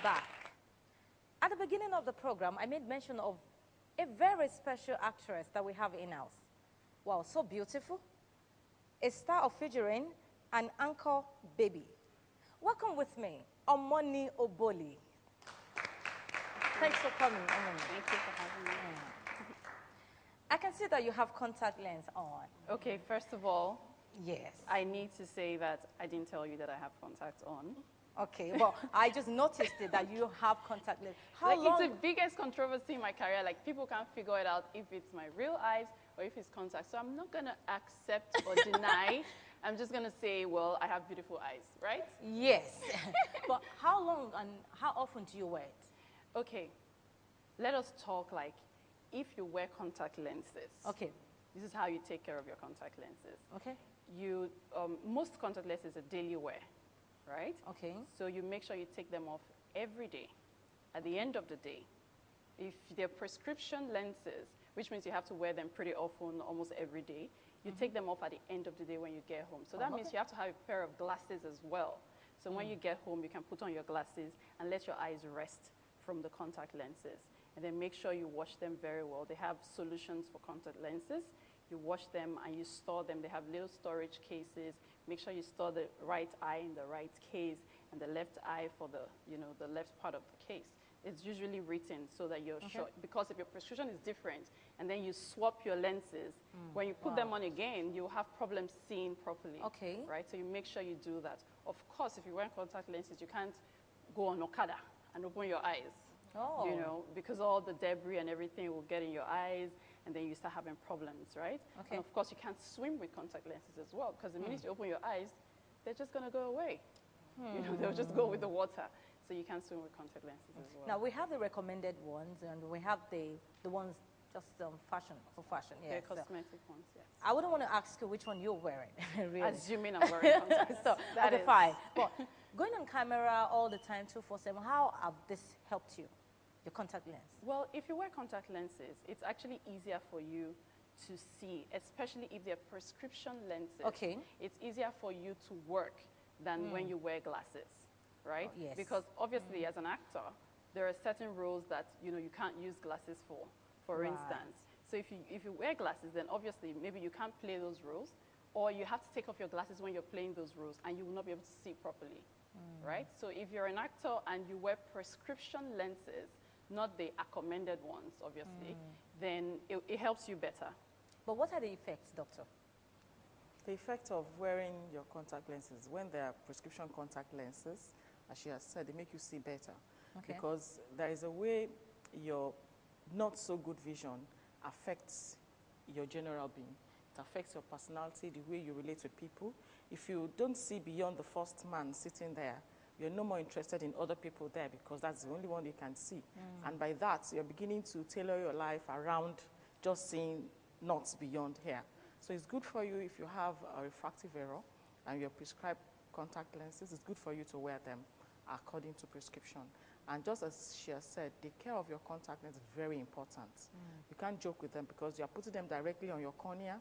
back. At the beginning of the program, I made mention of a very special actress that we have in-house. Wow, so beautiful. A star of figurine, an anchor baby. Welcome with me, Omoni Oboli. Thanks for coming, Omoni. Thank you for having me. I can see that you have contact lens on. Okay, first of all, yes, I need to say that I didn't tell you that I have contacts on. Okay, well, I just noticed it, that you have contact lens. How like, long? It's the biggest controversy in my career. Like, people can't figure it out if it's my real eyes or if it's contacts. So I'm not going to accept or deny. I'm just going to say, well, I have beautiful eyes, right? Yes. But how long and how often do you wear it? Okay, let us talk like if you wear contact lenses. Okay. This is how you take care of your contact lenses. Okay. You, most contact lenses are daily wear, right? Okay. So you make sure you take them off every day. At the end of the day, if they're prescription lenses, which means you have to wear them pretty often, almost every day, you take them off at the end of the day when you get home. So that means you have to have a pair of glasses as well. So when you get home, you can put on your glasses and let your eyes rest from the contact lenses. And then make sure you wash them very well. They have solutions for contact lenses. You wash them and you store them. They have little storage cases. Make sure you store the right eye in the right case and the left eye for the, the left part of the case. It's usually written so that you're sure, because if your prescription is different and then you swap your lenses, when you put them on again, you'll have problems seeing properly. Okay. Right? So you make sure you do that. Of course, if you wear contact lenses, you can't go on Okada and open your eyes. Oh. Because all the debris and everything will get in your eyes, and then you start having problems, right? Okay. And of course, you can't swim with contact lenses as well, because the minute you open your eyes, they're just going to go away. They'll just go with the water. So you can't swim with contact lenses as well. Now, we have the recommended ones, and we have the ones just fashion, for fashion. They're Yes. cosmetic ones, yes. I wouldn't want to ask you which one you're wearing, really. Assuming I'm wearing contacts. So, that okay, is fine. But going on camera all the time, 24/7, how have this helped you, your contact lens? Well, if you wear contact lenses, it's actually easier for you to see, especially if they're prescription lenses. Okay. It's easier for you to work than when you wear glasses, right? Oh, yes. Because obviously, as an actor, there are certain roles that you can't use glasses for Right. instance. So if you wear glasses, then obviously maybe you can't play those roles, or you have to take off your glasses when you're playing those roles, and you will not be able to see properly, right? So if you're an actor and you wear prescription lenses, not the recommended ones, obviously, then it helps you better. But what are the effects, doctor? The effect of wearing your contact lenses, when they are prescription contact lenses, as she has said, they make you see better. Okay. Because there is a way your not so good vision affects your general being. It affects your personality, the way you relate with people. If you don't see beyond the first man sitting there, you're no more interested in other people there, because that's the only one you can see. And by that, you're beginning to tailor your life around just seeing not beyond here. So it's good for you if you have a refractive error and you're prescribed contact lenses. It's good for you to wear them according to prescription. And just as she has said, the care of your contact lens is very important. You can't joke with them, because you're putting them directly on your cornea.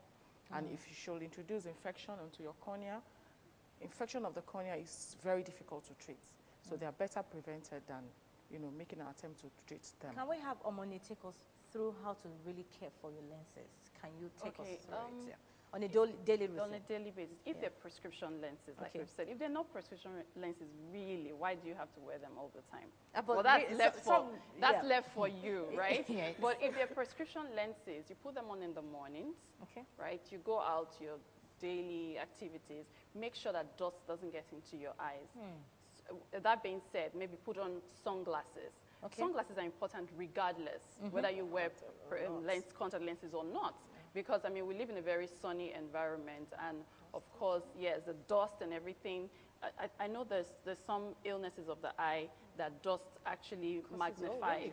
And if you should introduce infection onto your cornea, infection of the cornea is very difficult to treat. So they are better prevented than making an attempt to treat them. Can we have Omoni take us through how to really care for your lenses? Can you take us through it? Yeah. On a daily routine? On a daily basis. If they're prescription lenses, like we've said, if they're not prescription lenses, really, why do you have to wear them all the time? But Well, that's left for you, right? Yes. But if they're prescription lenses, you put them on in the mornings, right? You go out your daily activities, make sure that dust doesn't get into your eyes. So, that being said, maybe put on sunglasses. Sunglasses are important regardless whether you wear contact lenses or not. Because, I mean, we live in a very sunny environment, and of course, yes, the dust and everything. I know there's some illnesses of the eye that dust actually magnifies.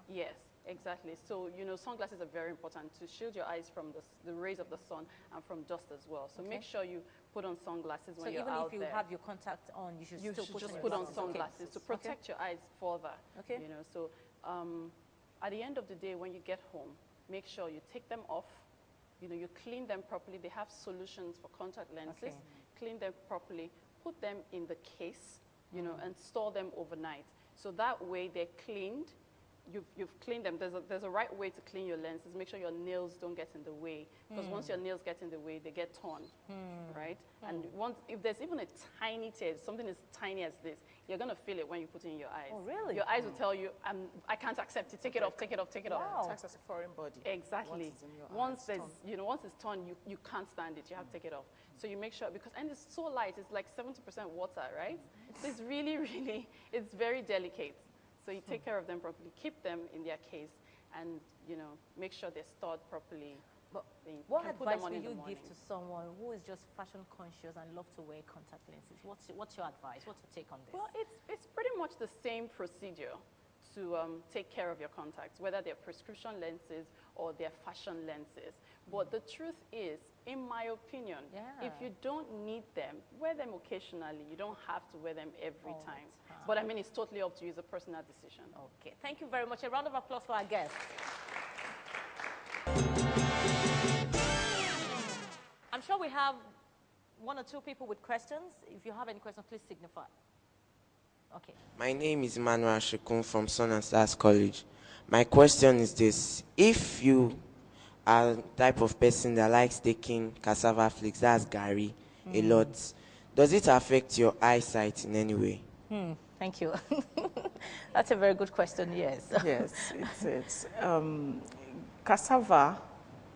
Yes, exactly. So, sunglasses are very important to shield your eyes from the rays of the sun and from dust as well. So make sure you put on sunglasses when you're out there. So even if you have your contact on, you should still just put on sunglasses to protect your eyes further. So at the end of the day, when you get home, make sure you take them off. You clean them properly. They have solutions for contact lenses. Clean them properly. Put them in the case, and store them overnight. So that way they're cleaned. You've cleaned them. There's a right way to clean your lenses. Make sure your nails don't get in the way. Because once your nails get in the way, they get torn, right? And if there's even a tiny tear, something as tiny as this, you're going to feel it when you put it in your eyes. Oh, really? Your eyes will tell you, I can't accept it. Take it off, take it off, take it off. Wow. It acts as a foreign body. Exactly. Once it's torn, you can't stand it. You have to take it off. So you make sure, and it's so light. It's like 70% water, right? So it's really, really, it's very delicate. So you take care of them properly, keep them in their case, and make sure they're stored properly. But what advice will you give to someone who is just fashion conscious and love to wear contact lenses? What's your advice? What's your take on this? Well, it's pretty much the same procedure to take care of your contacts, whether they're prescription lenses or they're fashion lenses. But the truth is, in my opinion, if you don't need them, wear them occasionally. You don't have to wear them every time. But I mean, it's totally up to you. It's a personal decision. Okay, thank you very much. A round of applause for our guests. I'm sure we have one or two people with questions. If you have any questions, please signify. Okay. My name is Manuel Shukun from Sun and Stars College. My question is this. If you are the type of person that likes taking cassava flakes, that's Gary, a lot, does it affect your eyesight in any way? Thank you. That's a very good question, yes. Yes, it's cassava,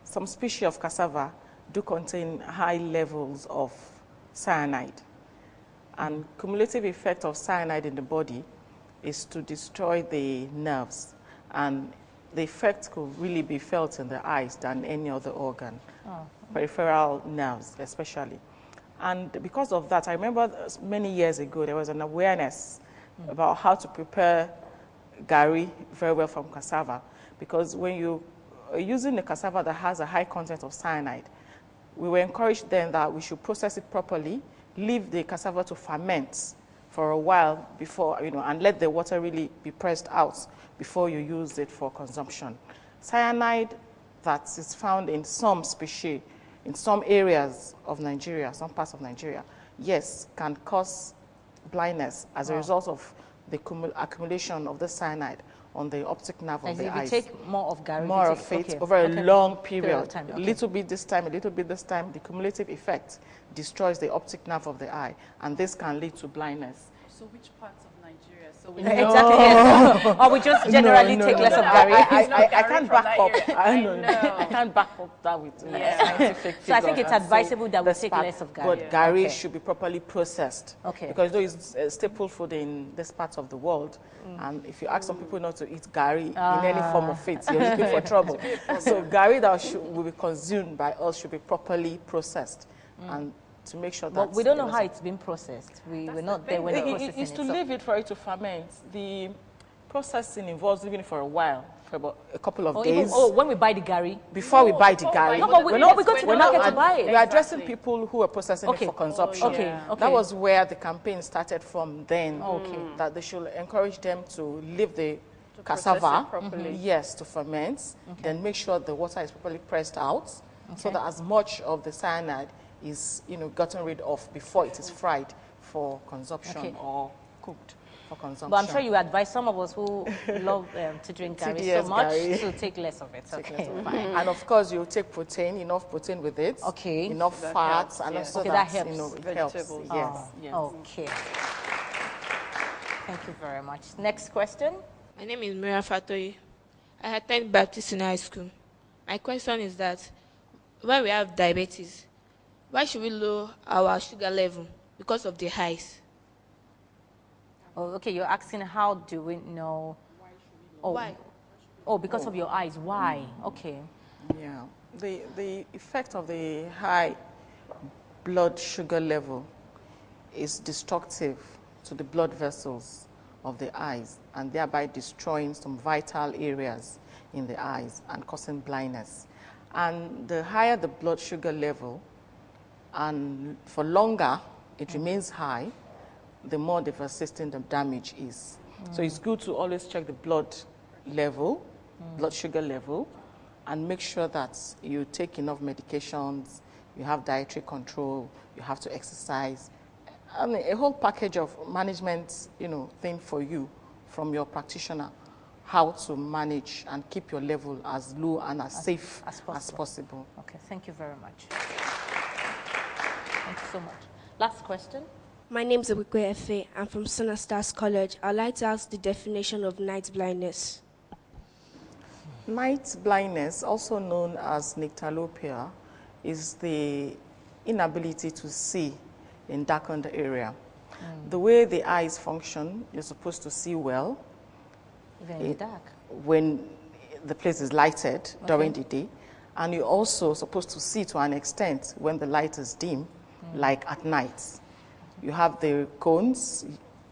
some species of cassava do contain high levels of cyanide. And cumulative effect of cyanide in the body is to destroy the nerves. And the effect could really be felt in the eyes than any other organ, peripheral nerves especially. And because of that, I remember many years ago, there was an awareness about how to prepare Gary very well from cassava. Because when you are using a cassava that has a high content of cyanide, we were encouraged then that we should process it properly, leave the cassava to ferment for a while before, and let the water really be pressed out before you use it for consumption. Cyanide that is found in some species, in some areas of Nigeria, some parts of Nigeria, yes, can cause blindness as a result of the accumulation of the cyanide on the optic nerve of the eyes. If you take more of Gary, more of it over a long period, a little bit this time, a little bit this time, the cumulative effect destroys the optic nerve of the eye, and this can lead to blindness. So which parts of Nigeria? So exactly. Yes. Or we just generally take less of Gary. I can't back up. I can't back up that with scientific So I think it's advisable that we take less of Gary. But Gary should be properly processed. Okay. Because though it's a staple food in this part of the world, and if you ask some people not to eat Gary in any form of it, you're looking for trouble. So Gary that will be consumed by us should be properly processed, and to make sure that. But we don't know how it's been processed. We're not there when the processing It's to leave it for it to ferment. The processing involves leaving it for a while, for about a couple of days. When we buy the Gary? Before we buy the Gary. No, but we're not going to the market to buy it. We're addressing people who are processing it for consumption. Okay. That was where the campaign started from then. That they should encourage them to leave the cassava, to ferment, then make sure the water is properly pressed out, so that as much of the cyanide is gotten rid of before it is fried for consumption or cooked for consumption. But I'm sure you advise some of us who love to drink Gary so much to take less of it. Fine. And of course, you take protein, enough protein with it. Okay. Enough fats, and also that helps. It helps. Yes. Okay. Thank you very much. Next question. My name is Miriam Fatoyi. I attend Baptist in high school. My question is that when we have diabetes, why should we lower our sugar level? Because of the highs. Oh, okay, you're asking how do we know? Why? Oh, because of your eyes. Why? Okay. Yeah. The effect of the high blood sugar level is destructive to the blood vessels of the eyes, and thereby destroying some vital areas in the eyes and causing blindness. And the higher the blood sugar level, and for longer it remains high, the more devastating the damage is. So it's good to always check the blood level, blood sugar level, and make sure that you take enough medications, you have dietary control, you have to exercise. I mean, a whole package of management, thing for you from your practitioner how to manage and keep your level as low and as safe as possible. Okay, thank you very much. Thank you so much. Last question. My name is Ebukwe Efe. I'm from Sun Stars College. I'd like to ask the definition of night blindness. Night blindness, also known as nyctalopia, is the inability to see in darkened area. The way the eyes function, you're supposed to see well. Even in the dark. When the place is lighted during the day. And you're also supposed to see to an extent when the light is dim, like at night. You have the cones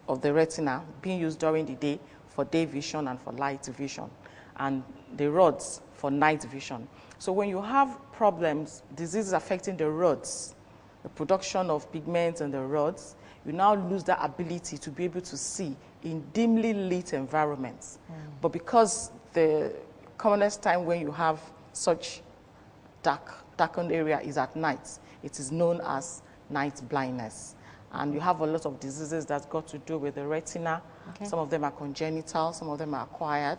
of the retina being used during the day for day vision and for light vision, and the rods for night vision. So when you have problems, diseases affecting the rods, the production of pigments in the rods, you now lose that ability to be able to see in dimly lit environments. But because the commonest time when you have such darkened area is at night, it is known as night blindness. And you have a lot of diseases that's got to do with the retina. Some of them are congenital, some of them are acquired,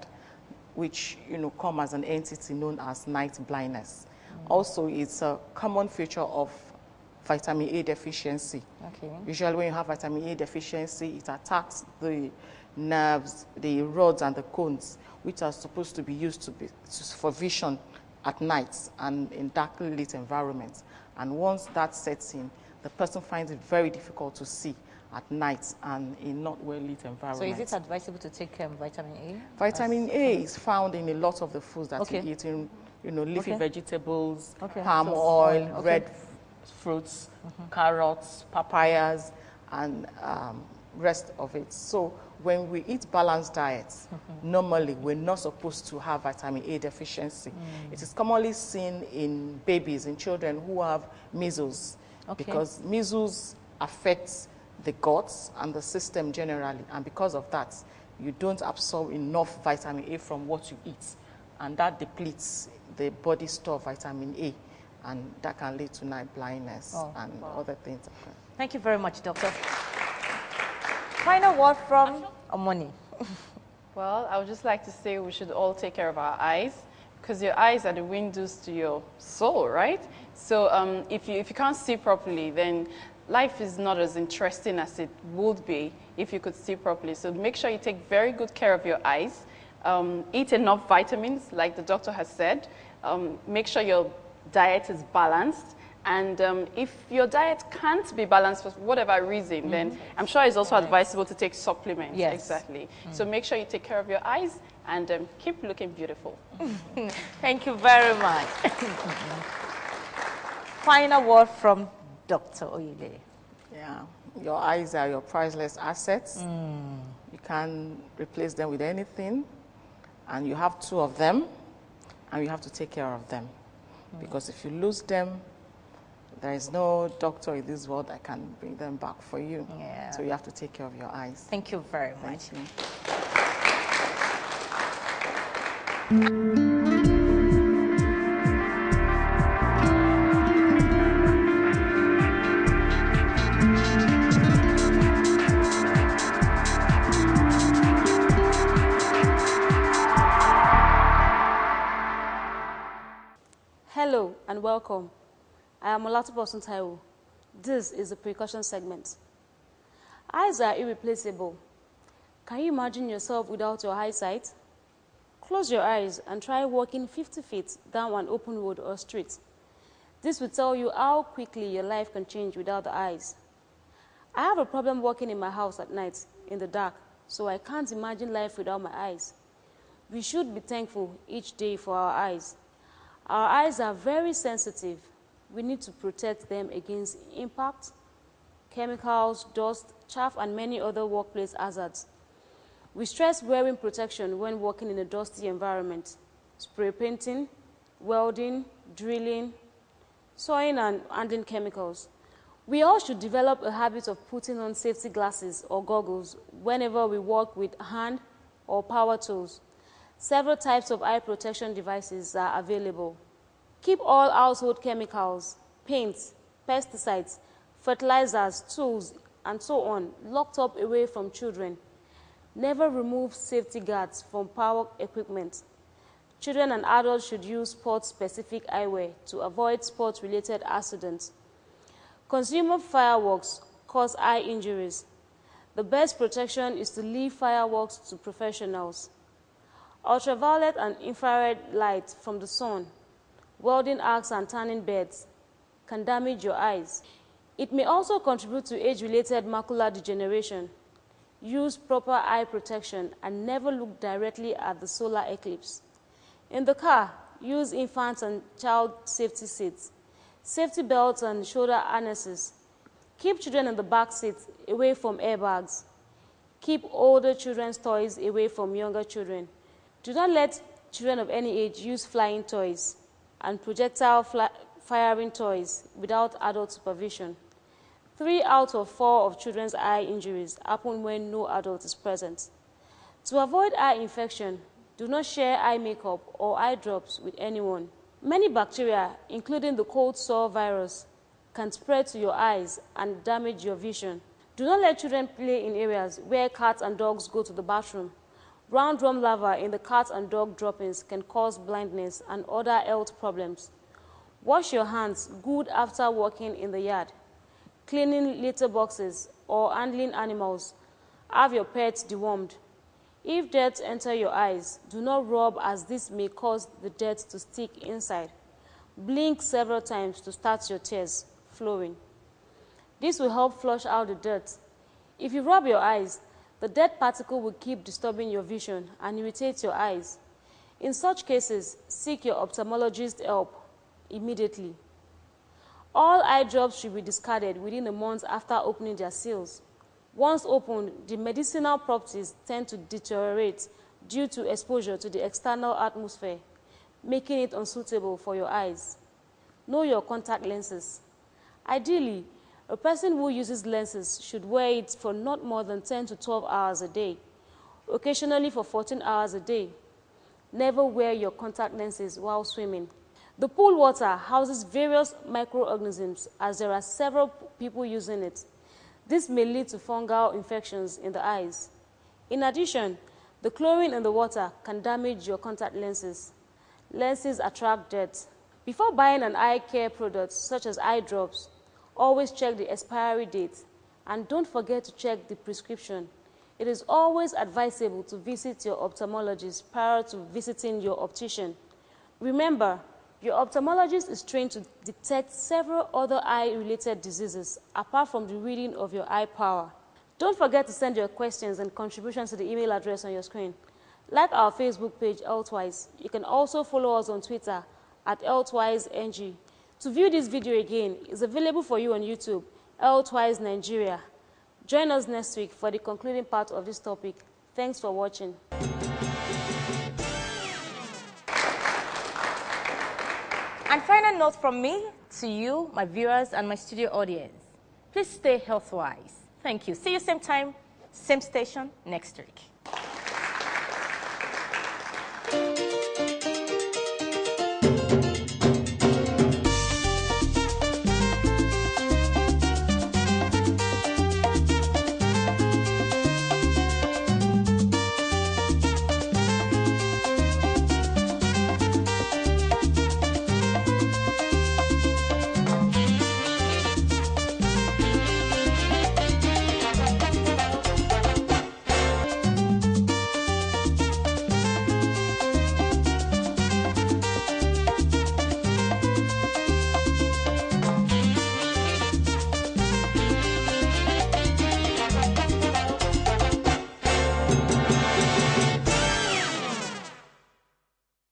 which come as an entity known as night blindness. Also, it's a common feature of vitamin A deficiency. Usually when you have vitamin A deficiency, it attacks the nerves, the rods and the cones, which are supposed to be used for vision at night and in darkly lit environments. And once that sets in, the person finds it very difficult to see at night and in not well-lit environments. So is it advisable to take vitamin A? Vitamin A is found in a lot of the foods that you eat, in leafy vegetables, palm oil, red fruits, carrots, papayas, and rest of it. So when we eat balanced diets, normally we're not supposed to have vitamin A deficiency. It is commonly seen in babies, in children who have measles, because measles affects the guts and the system generally, and because of that, you don't absorb enough vitamin A from what you eat, and that depletes the body store of vitamin A, and that can lead to night blindness and other things. Thank you very much, Doctor. Final word from Omoni. Well, I would just like to say we should all take care of our eyes, because your eyes are the windows to your soul, right? So if you can't see properly, then life is not as interesting as it would be if you could see properly. So make sure you take very good care of your eyes. Eat enough vitamins, like the doctor has said. Make sure your diet is balanced. And if your diet can't be balanced for whatever reason, then I'm sure it's also advisable to take supplements. Yes. Exactly. So make sure you take care of your eyes and keep looking beautiful. Thank you very much. Final word from Dr. Oyele. Yeah, your eyes are your priceless assets. You can't replace them with anything. And you have two of them, and you have to take care of them. Because if you lose them, there is no doctor in this world that can bring them back for you. Yeah. So you have to take care of your eyes. Thank you very much. Thank you. Hello and welcome. I am Olatubo Taiwo. This is the precaution segment. Eyes are irreplaceable. Can you imagine yourself without your eyesight? Close your eyes and try walking 50 feet down an open road or street. This will tell you how quickly your life can change without the eyes. I have a problem walking in my house at night in the dark, so I can't imagine life without my eyes. We should be thankful each day for our eyes. Our eyes are very sensitive. We need to protect them against impact, chemicals, dust, chaff, and many other workplace hazards. We stress wearing protection when working in a dusty environment. Spray painting, welding, drilling, sawing, and handling chemicals. We all should develop a habit of putting on safety glasses or goggles whenever we work with hand or power tools. Several types of eye protection devices are available. Keep all household chemicals, paints, pesticides, fertilizers, tools, and so on locked up away from children. Never remove safety guards from power equipment. Children and adults should use sport-specific eyewear to avoid sport-related accidents. Consumer fireworks cause eye injuries. The best protection is to leave fireworks to professionals. Ultraviolet and infrared light from the sun, welding arcs and tanning beds can damage your eyes. It may also contribute to age-related macular degeneration. Use proper eye protection and never look directly at the solar eclipse. In the car, use infant and child safety seats, safety belts and shoulder harnesses. Keep children in the back seat away from airbags. Keep older children's toys away from younger children. Do not let children of any age use flying toys and projectile firing toys without adult supervision. 3 out of 4 of children's eye injuries happen when no adult is present. To avoid eye infection, do not share eye makeup or eye drops with anyone. Many bacteria, including the cold sore virus, can spread to your eyes and damage your vision. Do not let children play in areas where cats and dogs go to the bathroom. Round drum larvae in the cat and dog droppings can cause blindness and other health problems. Wash your hands good after walking in the yard. Cleaning litter boxes or handling animals. Have your pets dewormed. If dirt enters your eyes, do not rub, as this may cause the dirt to stick inside. Blink several times to start your tears flowing. This will help flush out the dirt. If you rub your eyes, the dirt particle will keep disturbing your vision and irritate your eyes. In such cases, seek your ophthalmologist's help immediately. All eye drops should be discarded within a month after opening their seals. Once opened, the medicinal properties tend to deteriorate due to exposure to the external atmosphere, making it unsuitable for your eyes. Know your contact lenses. Ideally, a person who uses lenses should wear it for not more than 10 to 12 hours a day, occasionally for 14 hours a day. Never wear your contact lenses while swimming. The pool water houses various microorganisms, as there are several people using it. This may lead to fungal infections in the eyes. In addition, the chlorine in the water can damage your contact lenses. Lenses attract dirt. Before buying an eye care product, such as eye drops, always check the expiry date, and don't forget to check the prescription. It is always advisable to visit your ophthalmologist prior to visiting your optician. Remember, your ophthalmologist is trained to detect several other eye-related diseases apart from the reading of your eye power. Don't forget to send your questions and contributions to the email address on your screen. Like our Facebook page, Healthwise. You can also follow us on Twitter at HealthwiseNG. To view this video again, it's available for you on YouTube, Healthwise Nigeria. Join us next week for the concluding part of this topic. Thanks for watching. And final note from me to you, my viewers, and my studio audience. Please stay health-wise. Thank you. See you same time, same station next week.